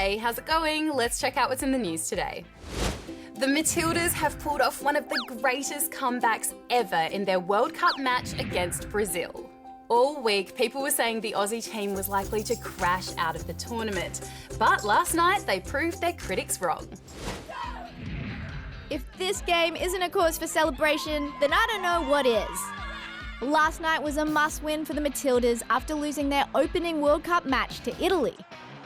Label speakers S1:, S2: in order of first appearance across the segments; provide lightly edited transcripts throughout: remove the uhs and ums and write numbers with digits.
S1: Hey, how's it going? Let's check out what's in the news today. The Matildas have pulled off one of the greatest comebacks ever in their World Cup match against Brazil. All week, people were saying the Aussie team was likely to crash out of the tournament, but last night they proved their critics wrong.
S2: If this game isn't a cause for celebration, then I don't know what is. Last night was a must-win for the Matildas after losing their opening World Cup match to Italy.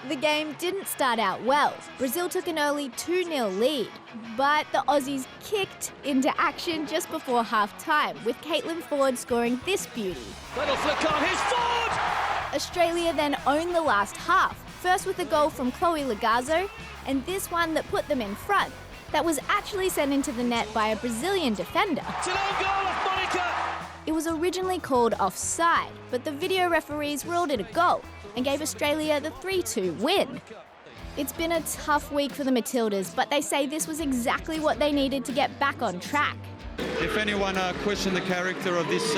S2: The game didn't start out well. Brazil took an early 2-0 lead, but the Aussies kicked into action just before half-time, with Caitlin Foord scoring this beauty.
S3: Little flick on, here's Foord!
S2: Australia then owned the last half, first with a goal from Chloe Lagazzo, and this one that put them in front, that was actually sent into the net by a Brazilian defender.
S3: It's an own goal of Monica!
S2: It was originally called offside, but the video referees ruled it a goal and gave Australia the 3-2 win. It's been a tough week for the Matildas, but they say this was exactly what they needed to get back on track.
S4: If anyone questioned the character of this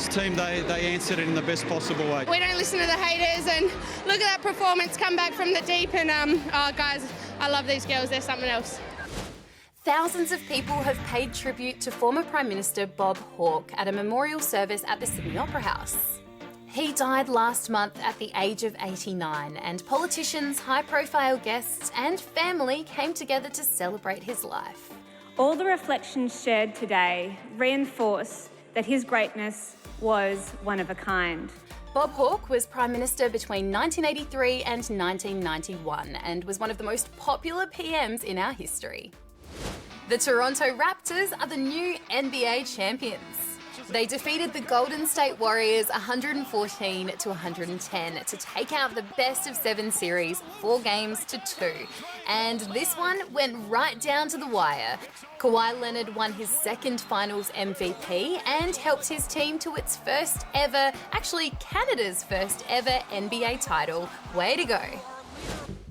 S4: team, they answered it in the best possible way.
S5: We don't listen to the haters, and look at that performance, come back from the deep, and guys, I love these girls, they're something else.
S1: Thousands of people have paid tribute to former Prime Minister Bob Hawke at a memorial service at the Sydney Opera House. He died last month at the age of 89, and politicians, high-profile guests and family came together to celebrate his life.
S6: All the reflections shared today reinforce that his greatness was one of a kind.
S1: Bob Hawke was Prime Minister between 1983 and 1991 and was one of the most popular PMs in our history. The Toronto Raptors are the new NBA champions. They defeated the Golden State Warriors 114-110 to take out the best-of-7 series 4 games to 2. And this one went right down to the wire. Kawhi Leonard won his second finals MVP and helped his team to its first ever, actually Canada's first ever NBA title. Way to go.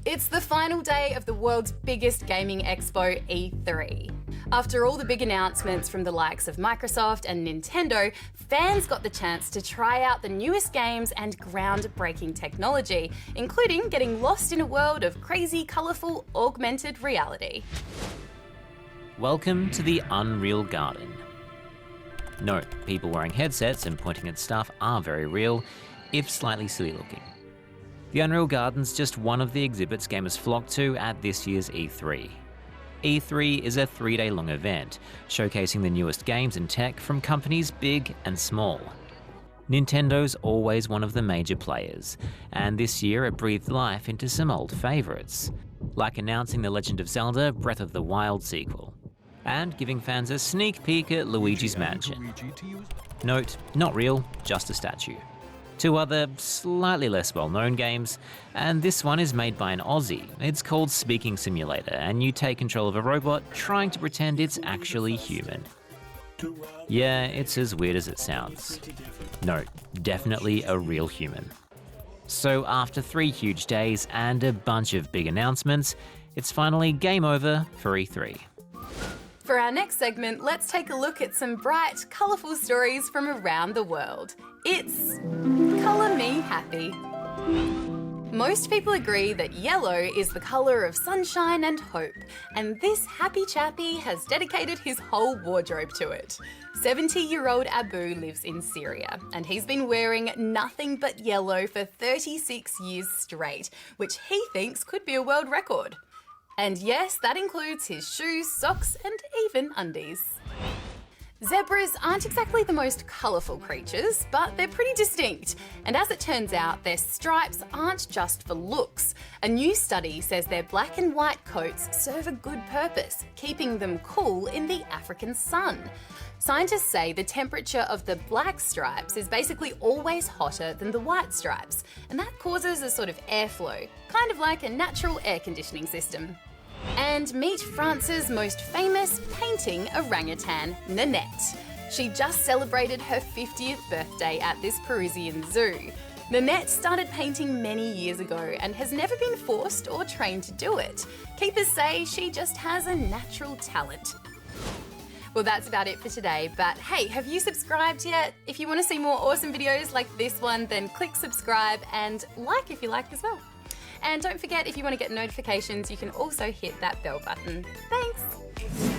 S1: It's the final day of the world's biggest gaming expo, E3. After all the big announcements from the likes of Microsoft and Nintendo, fans got the chance to try out the newest games and groundbreaking technology, including getting lost in a world of crazy, colourful, augmented reality.
S7: Welcome to the Unreal Garden. Note, people wearing headsets and pointing at stuff are very real, if slightly silly looking. The Unreal Garden's just one of the exhibits gamers flock to at this year's E3. E3 is a 3-day-long event, showcasing the newest games and tech from companies big and small. Nintendo's always one of the major players, and this year it breathed life into some old favourites, like announcing The Legend of Zelda Breath of the Wild sequel, and giving fans a sneak peek at Luigi's Mansion. Note, not real, just a statue. 2 other, slightly less well-known games, and this one is made by an Aussie. It's called Speaking Simulator, and you take control of a robot trying to pretend it's actually human. Yeah, it's as weird as it sounds. No, definitely a real human. So after 3 huge days and a bunch of big announcements, it's finally game over for E3.
S1: For our next segment, let's take a look at some bright, colourful stories from around the world. It's Colour Me Happy. Most people agree that yellow is the colour of sunshine and hope, and this happy chappy has dedicated his whole wardrobe to it. 70-year-old Abu lives in Syria, and he's been wearing nothing but yellow for 36 years straight, which he thinks could be a world record. And yes, that includes his shoes, socks, and even undies. Zebras aren't exactly the most colourful creatures, but they're pretty distinct. And as it turns out, their stripes aren't just for looks. A new study says their black and white coats serve a good purpose, keeping them cool in the African sun. Scientists say the temperature of the black stripes is basically always hotter than the white stripes, and that causes a sort of airflow, kind of like a natural air conditioning system. And meet France's most famous painting orangutan, Nanette. She just celebrated her 50th birthday at this Parisian zoo. Nanette started painting many years ago and has never been forced or trained to do it. Keepers say she just has a natural talent. Well, that's about it for today, but hey, have you subscribed yet? If you want to see more awesome videos like this one, then click subscribe and like if you liked as well. And don't forget, if you want to get notifications, you can also hit that bell button. Thanks!